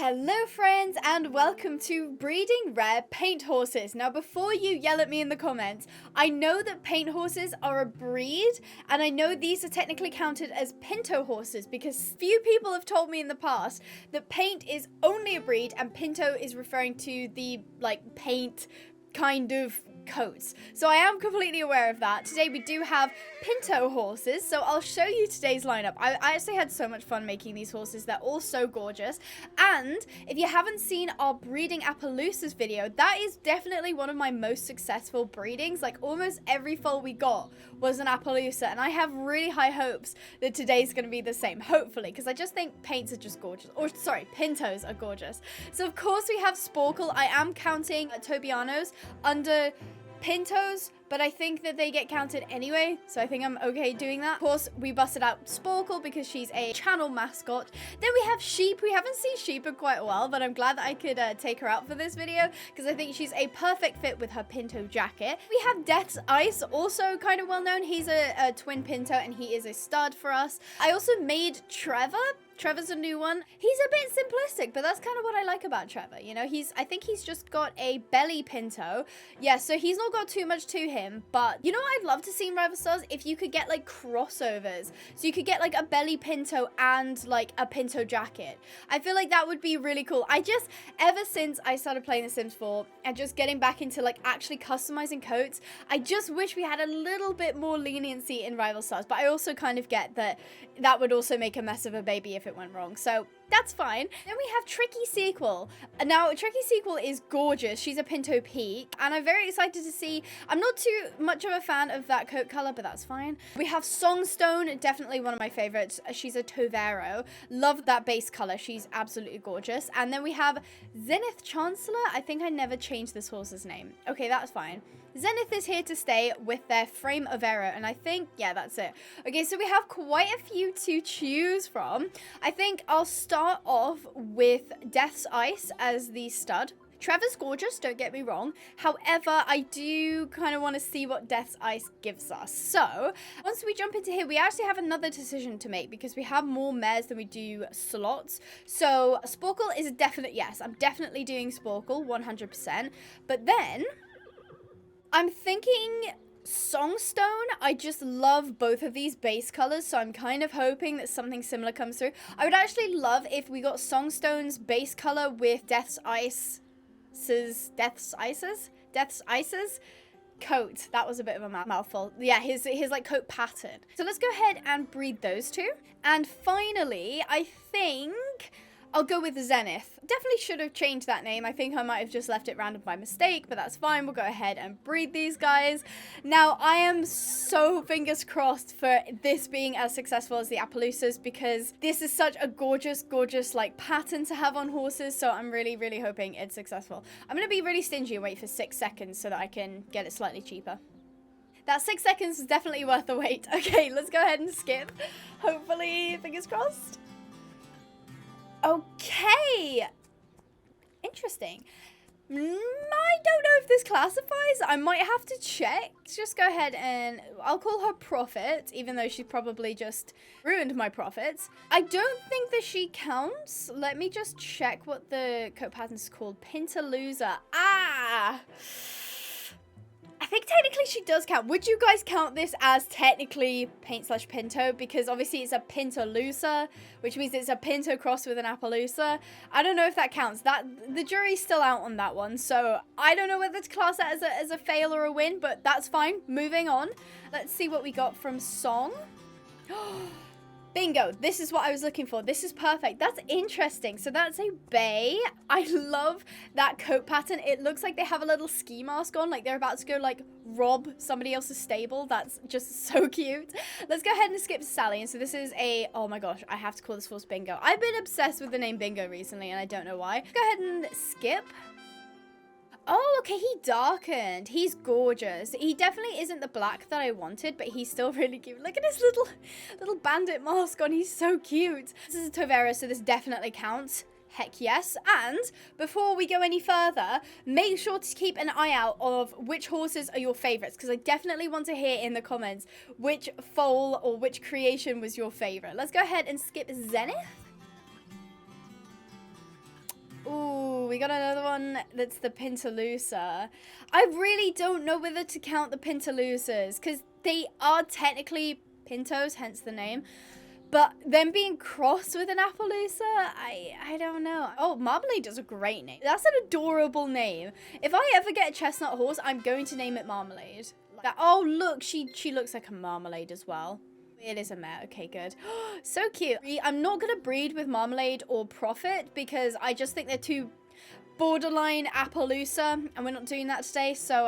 Hello friends and welcome to Breeding Rare Paint Horses. Now before you yell at me in the comments, I know that paint horses are a breed and I know these are technically counted as pinto horses because few people have told me in the past that paint is only a breed and pinto is referring to the paint kind of coats. So I am completely aware of that. Today we do have pinto horses, so I'll show you today's lineup. I actually had so much fun making these horses. They're all so gorgeous. And if you haven't seen our breeding appaloosas video, that is definitely one of my most successful breedings. Like almost every foal we got was an appaloosa, and I have really high hopes that today's going to be the same, hopefully, because I just think paints are just gorgeous. Or sorry, pintos are gorgeous. So of course we have Sporkle. I am counting Tobianos under pintos, but I think that they get counted anyway, so I think I'm okay doing that. Of course, we busted out Sporkle because she's a channel mascot. Then we have Sheep. We haven't seen Sheep in quite a while, but I'm glad that I could take her out for this video because I think she's a perfect fit with her pinto jacket. We have Death's Ice, also kind of well known. He's a twin pinto and he is a stud for us. I also made Trevor. Trevor's a new one. He's a bit simplistic, but that's kind of what I like about Trevor. You know, I think he's just got a belly pinto. Yeah, so he's not got too much to him, but you know what I'd love to see in Rival Stars? If you could get like crossovers. So you could get like a belly pinto and like a pinto jacket. I feel like that would be really cool. Ever since I started playing The Sims 4 and just getting back into like actually customizing coats, I just wish we had a little bit more leniency in Rival Stars, but I also kind of get that that would also make a mess of a baby if it went wrong, so that's fine. Then we have Tricky Sequel. Now, Tricky Sequel is gorgeous. She's a Pinto Peak, and I'm very excited to see. I'm not too much of a fan of that coat color, but that's fine. We have Songstone, definitely one of my favorites. She's a Tovero. Love that base color. She's absolutely gorgeous. And then we have Zenith Chancellor. I think I never changed this horse's name. Okay, that's fine. Zenith is here to stay with their frame of error, and I think, yeah, that's it. Okay, so we have quite a few to choose from. I think I'll start off with Death's Ice as the stud. Trevor's gorgeous, don't get me wrong. However, I do kind of want to see what Death's Ice gives us. So, once we jump into here, we actually have another decision to make because we have more mares than we do slots. So, Sporkle is a definite yes. I'm definitely doing Sporkle, 100%. But then I'm thinking Songstone. I just love both of these base colors, so I'm kind of hoping that something similar comes through. I would actually love if we got Songstone's base color with Death's Ice's coat. That was a bit of a mouthful. Yeah, his like coat pattern. So let's go ahead and breed those two. And finally, I think I'll go with Zenith. Definitely should have changed that name. I think I might have just left it random by mistake, but that's fine. We'll go ahead and breed these guys. Now, I am so fingers crossed for this being as successful as the Appaloosas because this is such a gorgeous, gorgeous like pattern to have on horses. So I'm really, really hoping it's successful. I'm going to be really stingy and wait for 6 seconds so that I can get it slightly cheaper. That 6 seconds is definitely worth the wait. Okay, let's go ahead and skip. Hopefully, fingers crossed. Okay, interesting. I don't know if this classifies. I might have to check. Let's just go ahead and I'll call her Prophet, even though she probably just ruined my profits. I don't think that she counts. Let me just check what the coat pattern is called. Pintaloosa. Ah! I think technically she does count. Would you guys count this as technically paint/pinto? Because obviously it's a Pintaloosa, which means it's a pinto cross with an appaloosa. I don't know if that counts. The jury's still out on that one, so I don't know whether to class that as a fail or a win, but that's fine. Moving on. Let's see what we got from Song. Bingo, this is what I was looking for. This is perfect. That's interesting. So that's a bay. I love that coat pattern. It looks like they have a little ski mask on, like they're about to go like rob somebody else's stable. That's just so cute. Let's go ahead and skip to Sally. And so this is a, oh my gosh, I have to call this horse Bingo. I've been obsessed with the name Bingo recently and I don't know why. Go ahead and skip. Oh, okay, he darkened. He's gorgeous. He definitely isn't the black that I wanted, but he's still really cute. Look at his little bandit mask on. He's so cute. This is a Tovero, so this definitely counts. Heck yes. And before we go any further, make sure to keep an eye out of which horses are your favorites, because I definitely want to hear in the comments which foal or which creation was your favorite. Let's go ahead and skip Zenith. we got another one that's the Pintaloosa. I really don't know whether to count the Pintaloosas because they are technically pintos, hence the name. But them being crossed with an appaloosa, I don't know. Oh, Marmalade is a great name. That's an adorable name. If I ever get a chestnut horse, I'm going to name it Marmalade. Oh, look, she looks like a Marmalade as well. It is a mare. Okay, good. So cute. I'm not going to breed with Marmalade or Prophet because I just think they're too borderline appaloosa, and we're not doing that today. So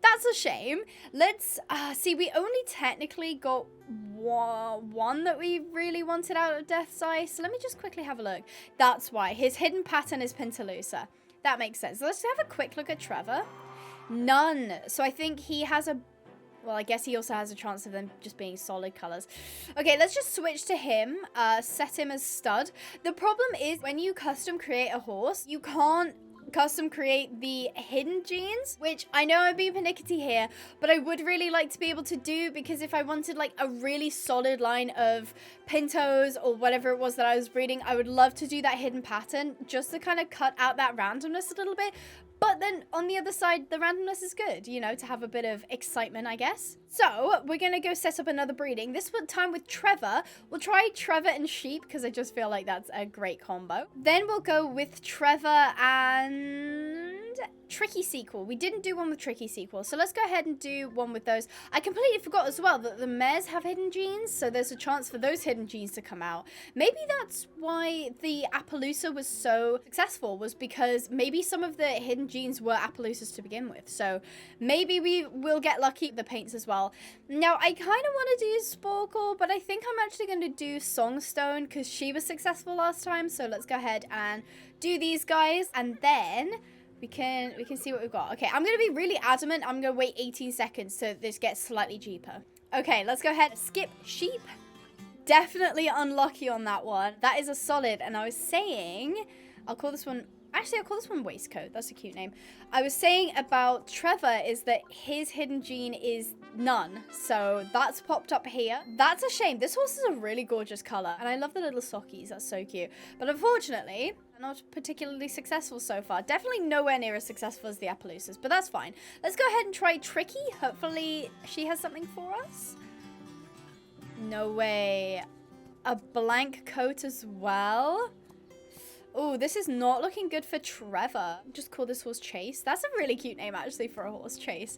that's a shame. Let's see. We only technically got one that we really wanted out of Death's Eye. So let me just quickly have a look. That's why his hidden pattern is Pintaloosa. That makes sense. Let's have a quick look at Trevor. None. So I think he has a... Well, I guess he also has a chance of them just being solid colors. Okay, let's just switch to him. Set him as stud. The problem is when you custom create a horse, you can't custom create the hidden genes, which I know I'm being pernickety here, but I would really like to be able to do, because if I wanted like a really solid line of pintos or whatever it was that I was breeding, I would love to do that hidden pattern just to kind of cut out that randomness a little bit. But then on the other side, the randomness is good, you know, to have a bit of excitement, I guess. So we're going to go set up another breeding. This time with Trevor. We'll try Trevor and sheep because I just feel like that's a great combo. Then we'll go with Trevor and Tricky Sequel. We didn't do one with Tricky Sequel, so let's go ahead and do one with those. I completely forgot as well that the mares have hidden genes, so there's a chance for those hidden genes to come out. Maybe that's why the Appaloosa was so successful, was because maybe some of the hidden genes were Appaloosas to begin with. So maybe we will get lucky with the paints as well. Now, I kind of want to do Sporkle, but I think I'm actually going to do Songstone because she was successful last time. So let's go ahead and do these guys, and then we can see what we've got. Okay, I'm going to be really adamant. I'm going to wait 18 seconds so this gets slightly cheaper. Okay, let's go ahead. Skip sheep. Definitely unlucky on that one. That is a solid. And I was saying, I'll call this one... Actually, I'll call this one Waistcoat. That's a cute name. I was saying about Trevor is that his hidden gene is none. So that's popped up here. That's a shame. This horse is a really gorgeous color. And I love the little sockies. That's so cute. But unfortunately, not particularly successful so far. Definitely nowhere near as successful as the Appaloosas. But that's fine. Let's go ahead and try Tricky. Hopefully she has something for us. No way. A blank coat as well. Oh, this is not looking good for Trevor. Just call this horse Chase. That's a really cute name, actually, for a horse, Chase.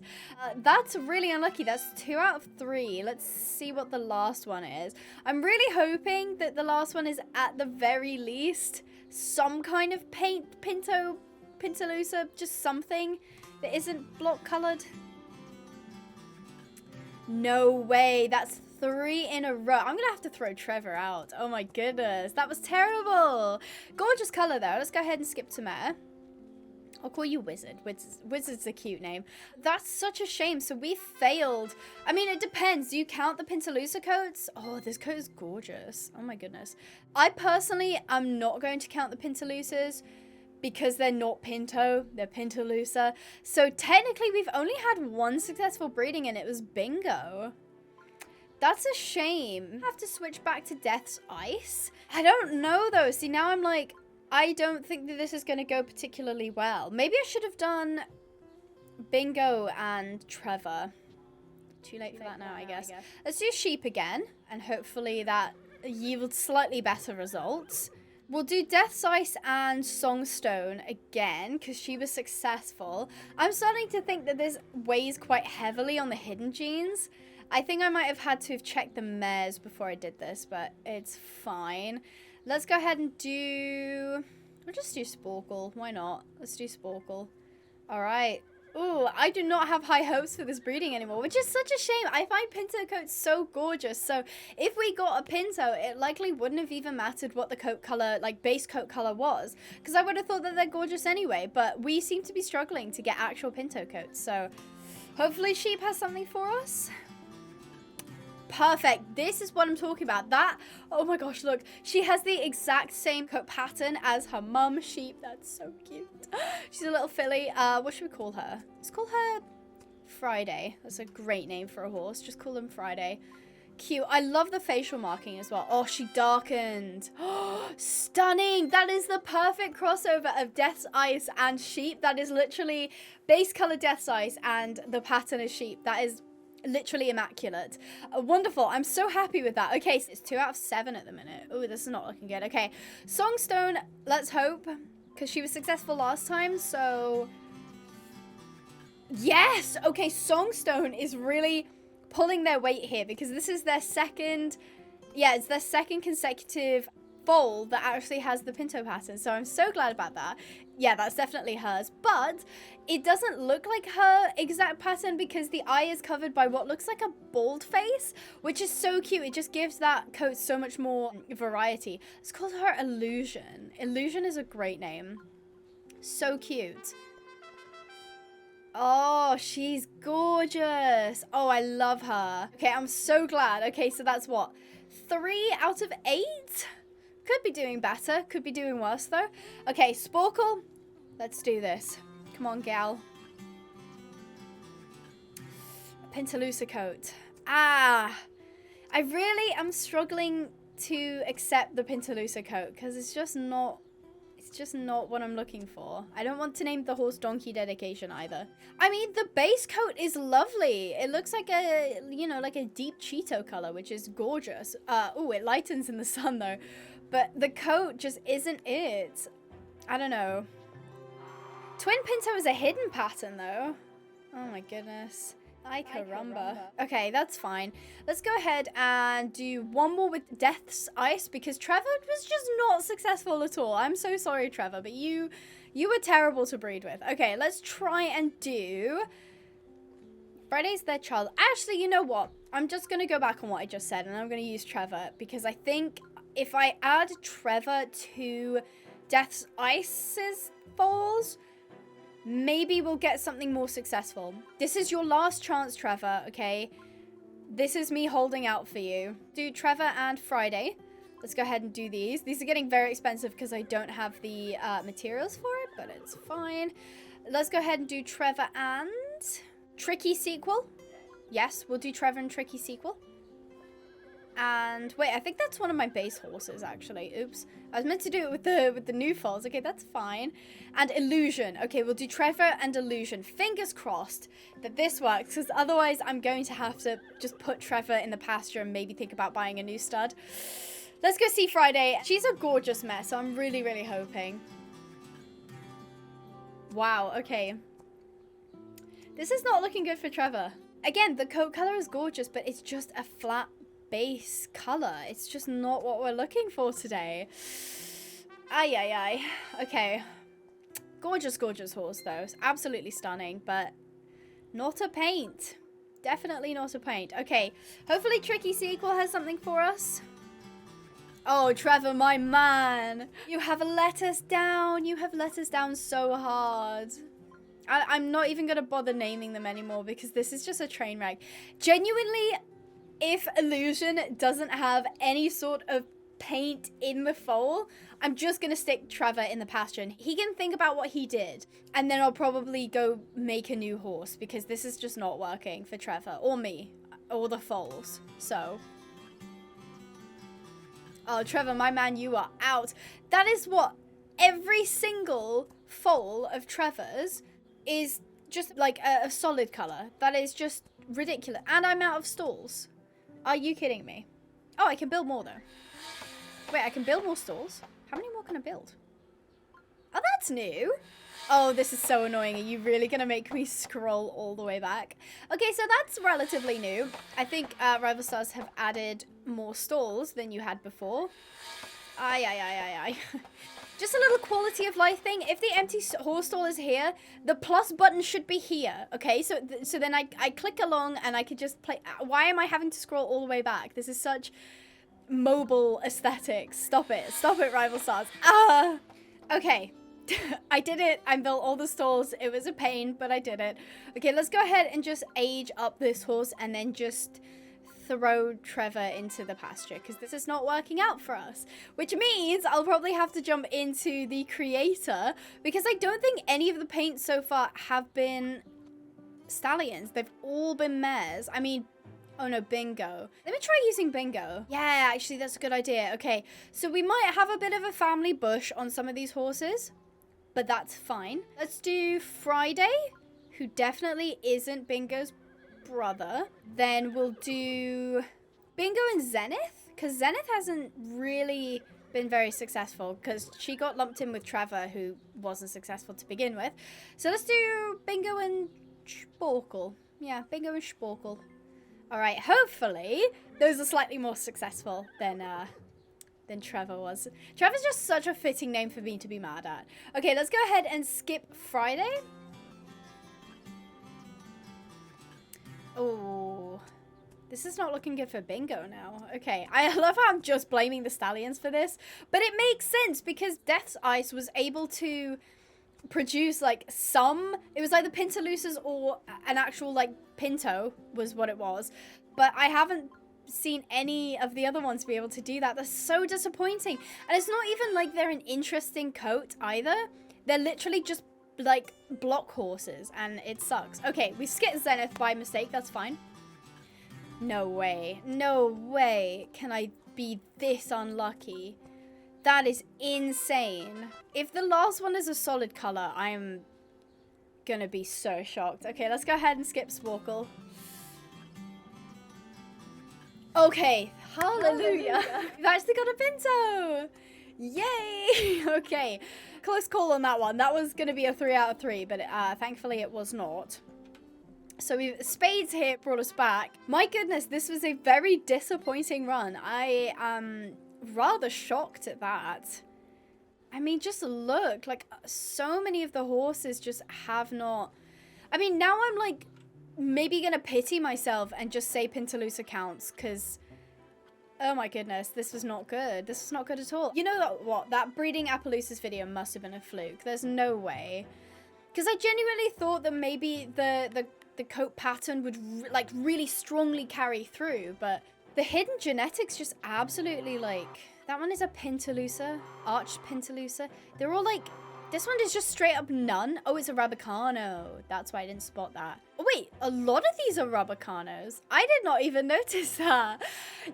That's really unlucky. That's 2 out of 3. Let's see what the last one is. I'm really hoping that the last one is, at the very least, some kind of Pintaloosa, just something that isn't block colored. No way. That's 3 in a row. I'm gonna have to throw Trevor out. Oh my goodness, that was terrible. Gorgeous color though. Let's go ahead and skip to mare. I'll call you Wizard. Wizard's a cute name. That's such a shame. So we failed. I mean, it depends. Do you count the Pintaloosa coats? Oh, this coat is gorgeous. Oh my goodness. I personally am not going to count the Pintaloosas because they're not Pinto, they're Pintaloosa. So technically we've only had 1 successful breeding and it was Bingo. That's a shame. I have to switch back to Death's Ice. I don't know though. See, now I'm like, I don't think that this is going to go particularly well. Maybe I should have done Bingo and Trevor. Too late for that now, I guess. Let's do sheep again, and hopefully that yields slightly better results. We'll do Death's Ice and Songstone again, because she was successful. I'm starting to think that this weighs quite heavily on the hidden genes. I think I might have had to have checked the mares before I did this, but it's fine. Let's go ahead and do... We'll just do Sporkle. Why not? Let's do Sporkle. All right. Ooh, I do not have high hopes for this breeding anymore, which is such a shame. I find Pinto coats so gorgeous. So if we got a Pinto, it likely wouldn't have even mattered what the coat color, like base coat color was, because I would have thought that they're gorgeous anyway. But we seem to be struggling to get actual Pinto coats. So hopefully sheep has something for us. Perfect. This is what I'm talking about. That, oh my gosh, look. She has the exact same coat pattern as her mum sheep. That's so cute. She's a little filly. What should we call her? Let's call her Friday. That's a great name for a horse. Just call him Friday. cute. I love the facial marking as well. Oh, she darkened. Stunning. That is the perfect crossover of Death's Ice and Sheep. That is literally base color Death's Ice and the pattern is Sheep. That is literally immaculate. Wonderful. I'm so happy with that. Okay, so it's 2 out of 7 at the minute. Oh, this is not looking good. Okay, Songstone, let's hope, because she was successful last time, so yes. Okay, Songstone is really pulling their weight here because this is their second, yeah, it's their second consecutive foal that actually has the pinto pattern, so I'm so glad about that. Yeah, that's definitely hers, but it doesn't look like her exact pattern because the eye is covered by what looks like a bald face, which is so cute. It just gives that coat so much more variety. Let's call her Illusion. Illusion is a great name. So cute. Oh, she's gorgeous. Oh, I love her. Okay, I'm so glad. Okay, so that's what? 3 out of 8? Could be doing better. Could be doing worse, though. Okay, Sporkle. Let's do this. Come on, gal. Pentalosa coat. Ah. I really am struggling to accept the Pentalosa coat because it's just not what I'm looking for. I don't want to name the horse Donkey Dedication either. I mean, the base coat is lovely. It looks like a, you know, like a deep Cheeto color, which is gorgeous. Oh, it lightens in the sun though. But the coat just isn't it. I don't know. Twin Pinto is a hidden pattern though. Oh my goodness. Ay caramba. Okay, that's fine. Let's go ahead and do one more with Death's Ice because Trevor was just not successful at all. I'm so sorry, Trevor, but you were terrible to breed with. Okay, let's try and do Friday's their child. Actually, you know what? I'm just going to go back on what I just said and I'm going to use Trevor because I think if I add Trevor to Death's Ice's foals, maybe we'll get something more successful. This is your last chance, Trevor, okay? This is me holding out for you. Do Trevor and Friday. Let's go ahead and do these. These are getting very expensive because I don't have the materials for it, but it's fine. Let's go ahead and do Trevor and Tricky Sequel. Yes, we'll do Trevor and Tricky Sequel. And wait, I think that's one of my base horses actually. Oops. I was meant to do it with the new foals. Okay, that's fine. And Illusion. Okay, we'll do Trevor and Illusion. Fingers crossed that this works, because otherwise I'm going to have to just put Trevor in the pasture and maybe think about buying a new stud. Let's go see Friday. She's a gorgeous mare, so I'm really, really hoping. Wow, okay. This is not looking good for Trevor. Again, the coat color is gorgeous, but it's just a flat base color. It's just not what we're looking for today. Ay, ay, ay. Okay. Gorgeous, gorgeous horse, though. It's absolutely stunning, but not a paint. Definitely not a paint. Okay. Hopefully Tricky Sequel has something for us. Oh, Trevor, my man. You have let us down. You have let us down so hard. I'm not even going to bother naming them anymore because this is just a train wreck. Genuinely, if Illusion doesn't have any sort of paint in the foal, I'm just going to stick Trevor in the pasture. And he can think about what he did. And then I'll probably go make a new horse because this is just not working for Trevor or me or the foals. So, oh, Trevor, my man, you are out. That is what every single foal of Trevor's is just like a solid color. That is just ridiculous. And I'm out of stalls. Are you kidding me? Oh, I can build more, though. Wait, I can build more stalls? How many more can I build? Oh, that's new. Oh, this is so annoying. Are you really going to make me scroll all the way back? Okay, so that's relatively new. I think Rival Stars have added more stalls than you had before. Ay, ay, ay, ay, ay. Just a little quality of life thing. If the empty horse stall is here, the plus button should be here. Okay, so then I click along and I could just play. Why am I having to scroll all the way back? This is such mobile aesthetics. Stop it, Rival Stars. Ah, okay. I did it. I built all the stalls. It was a pain, but I did it. Okay, let's go ahead and just age up this horse and then just throw Trevor into the pasture because this is not working out for us, which means I'll probably have to jump into the creator because I don't think any of the paints so far have been stallions. They've all been mares. I mean, Oh no, bingo. Let me try using bingo. Yeah, actually that's a good idea. Okay, so we might have a bit of a family bush on some of these horses, but that's fine. Let's do Friday, who definitely isn't Bingo's brother. Then we'll do Bingo and Zenith, because Zenith hasn't really been very successful because she got lumped in with Trevor, who wasn't successful to begin with. So let's do Bingo and Sporkle. Yeah, Bingo and Sporkle. All right, hopefully those are slightly more successful than Trevor was. Trevor's just such a fitting name for me to be mad at. Okay, let's go ahead and skip Friday. Oh, this is not looking good for Bingo now. Okay, I love how I'm just blaming the stallions for this, but it makes sense because Death's Ice was able to produce like some, it was like the Pintaloosas or an actual like Pinto was what it was, but I haven't seen any of the other ones be able to do that. That's so disappointing. And it's not even like they're an interesting coat either. They're literally just like block horses and it sucks. Okay, we skipped Zenith by mistake, that's fine. No way can I be this unlucky. That is insane. If the last one is a solid color, I'm gonna be so shocked. Okay, let's go ahead and skip Sporkle. Okay, hallelujah. We've actually got a Pinto. Yay. Okay, close call on that one. That was gonna be a 3 out of 3, but thankfully it was not. So Spades here brought us back. My goodness, this was a very disappointing run. I am rather shocked at that. I mean, just look, like so many of the horses just have not. I mean, now I'm like maybe gonna pity myself and just say Pintaloosa counts because, oh my goodness, this was not good. This was not good at all. You know what? That breeding Appaloosas video must have been a fluke. There's no way. Because I genuinely thought that maybe the coat pattern would like really strongly carry through, but the hidden genetics just absolutely like, that one is a Pintaloosa, arched Pintaloosa. They're all like, this one is just straight up none. Oh, it's a Rabicano. That's why I didn't spot that. Oh wait, a lot of these are Rabicanos. I did not even notice that.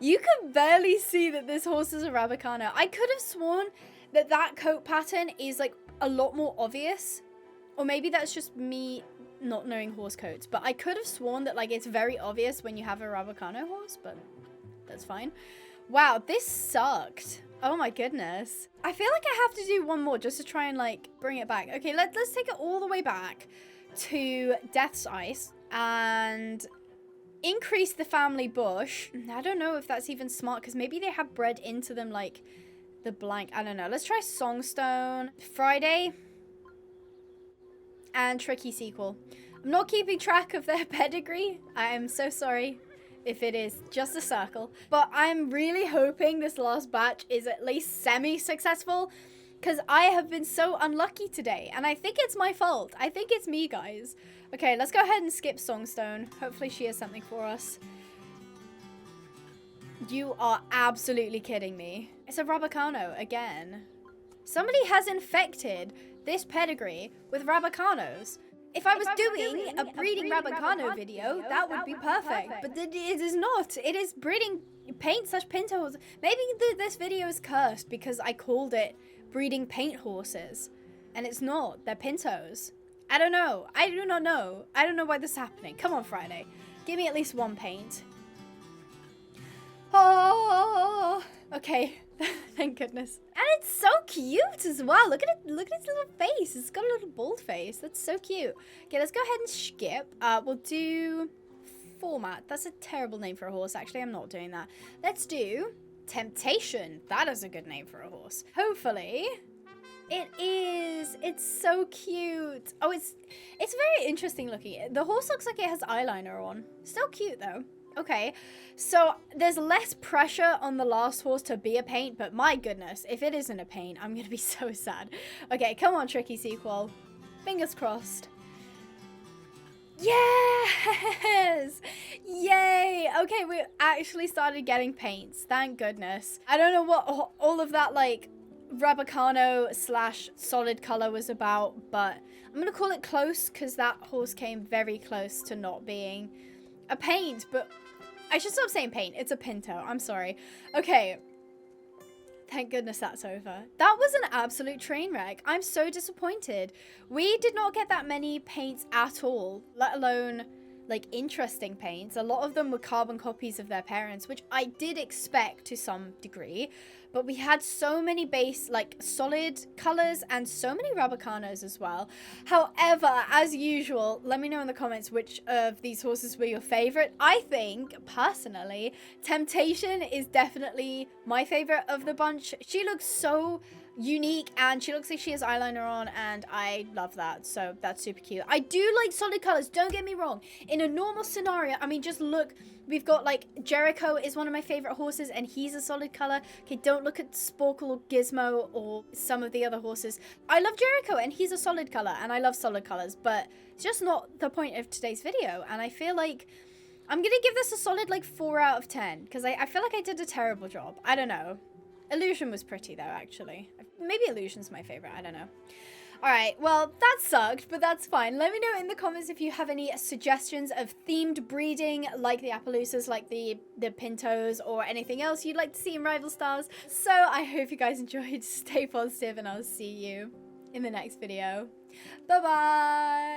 You can barely see that this horse is a Rabicano. I could have sworn that that coat pattern is like a lot more obvious. Or maybe that's just me not knowing horse coats. But I could have sworn that like it's very obvious when you have a Rabicano horse, but that's fine. Wow, this sucked. Oh my goodness. I feel like I have to do one more just to try and like bring it back. Okay, let's take it all the way back to Death's Ice and increase the family bush. I don't know if that's even smart because maybe they have bred into them like the blank. I don't know. Let's try Songstone, Friday, and Tricky Sequel. I'm not keeping track of their pedigree. I am so sorry if it is just a circle, but I'm really hoping this last batch is at least semi-successful because I have been so unlucky today and I think it's my fault. I think it's me, guys. Okay, let's go ahead and skip Songstone. Hopefully she has something for us. You are absolutely kidding me. It's a Rabicano again. Somebody has infected this pedigree with Rabicanos. If I was doing a breeding Rabicano video, that would be perfect. But it is not. It is breeding paint / Pintos. Maybe this video is cursed because I called it breeding paint horses. And it's not. They're Pintos. I don't know. I do not know. I don't know why this is happening. Come on, Friday. Give me at least one paint. Oh, okay. Thank goodness. And it's so cute as well. Look at it. Look at its little face. It's got a little bald face. That's so cute. Okay, let's go ahead and skip. We'll do Format. That's a terrible name for a horse. Actually, I'm not doing that. Let's do Temptation. That is a good name for a horse. Hopefully. It is. It's so cute. Oh, it's very interesting looking. The horse looks like it has eyeliner on. So cute though. Okay, so there's less pressure on the last horse to be a paint, but my goodness, if it isn't a paint, I'm gonna be so sad. Okay, come on, Tricky Sequel. Fingers crossed. Yes! Yay! Okay, we actually started getting paints. Thank goodness. I don't know what all of that, like, Rabicano / solid color was about, but I'm gonna call it close because that horse came very close to not being a paint, but I should stop saying paint. It's a Pinto. I'm sorry. Okay. Thank goodness that's over. That was an absolute train wreck. I'm so disappointed. We did not get that many paints at all, let alone like interesting paints. A lot of them were carbon copies of their parents, which I did expect to some degree, but we had so many base, like solid colors and so many Rabicanos as well. However, as usual, let me know in the comments which of these horses were your favorite. I think, personally, Temptation is definitely my favorite of the bunch. She looks so unique and she looks like she has eyeliner on, and I love that, so that's super cute. I do like solid colors, don't get me wrong. In a normal scenario, I mean, just look, we've got like Jericho is one of my favorite horses and he's a solid color. Okay, don't look at Sporkle or Gizmo or some of the other horses. I love Jericho and he's a solid color and I love solid colors, but it's just not the point of today's video. And I feel like I'm gonna give this a solid like 4 out of 10 because I feel like I did a terrible job. I don't know. Illusion was pretty though, actually. Maybe Illusion's my favorite, I don't know. Alright, well, that sucked, but that's fine. Let me know in the comments if you have any suggestions of themed breeding, like the Appaloosas, like the Pintos, or anything else you'd like to see in Rival Stars. So I hope you guys enjoyed. Stay positive, and I'll see you in the next video. Bye-bye!